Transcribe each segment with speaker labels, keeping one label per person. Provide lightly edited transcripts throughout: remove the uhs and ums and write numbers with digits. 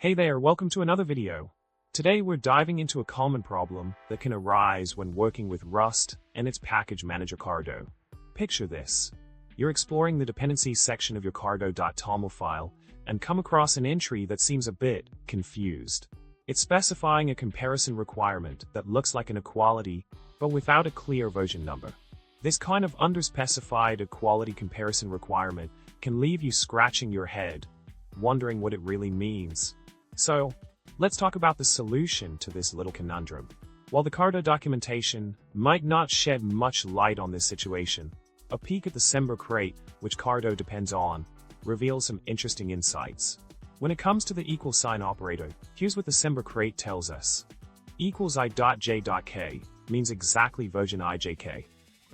Speaker 1: Hey there, welcome to another video. Today we're diving into a common problem that can arise when working with Rust and its package manager Cargo. Picture this. You're exploring the dependencies section of your Cargo.toml file and come across an entry that seems a bit confused. It's specifying a comparison requirement that looks like an equality, but without a clear version number. This kind of underspecified equality comparison requirement can leave you scratching your head, wondering what it really means. So, let's talk about the solution to this little conundrum. While the Cargo documentation might not shed much light on this situation, a peek at the semver crate, which Cargo depends on, reveals some interesting insights. When it comes to the equal sign operator, here's what the semver crate tells us. Equals i.j.k means exactly version ijk.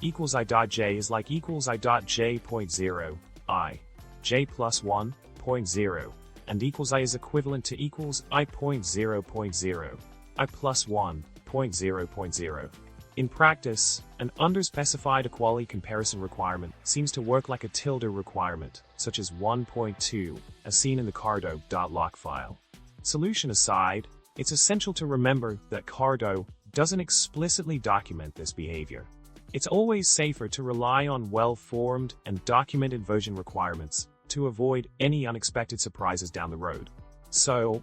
Speaker 1: Equals i.j is like equals i.j.0, I, j plus 1.0. and equals I is equivalent to equals I.0.0, I plus 1.0.0. In practice, an underspecified equality comparison requirement seems to work like a tilde requirement, such as 1.2, as seen in the Cargo.log file. Solution aside, it's essential to remember that Cargo doesn't explicitly document this behavior. It's always safer to rely on well-formed and documented version requirements to avoid any unexpected surprises down the road. So,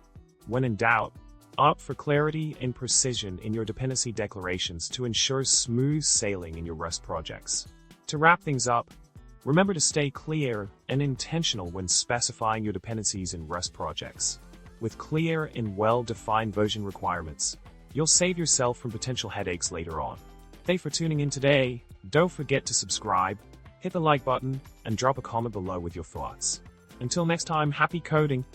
Speaker 1: when in doubt, opt for clarity and precision in your dependency declarations to ensure smooth sailing in your Rust projects. To wrap things up, remember to stay clear and intentional when specifying your dependencies in Rust projects. With clear and well-defined version requirements, you'll save yourself from potential headaches later on. Thanks for tuning in today. Don't forget to subscribe, hit the like button, and drop a comment below with your thoughts. Until next time, happy coding!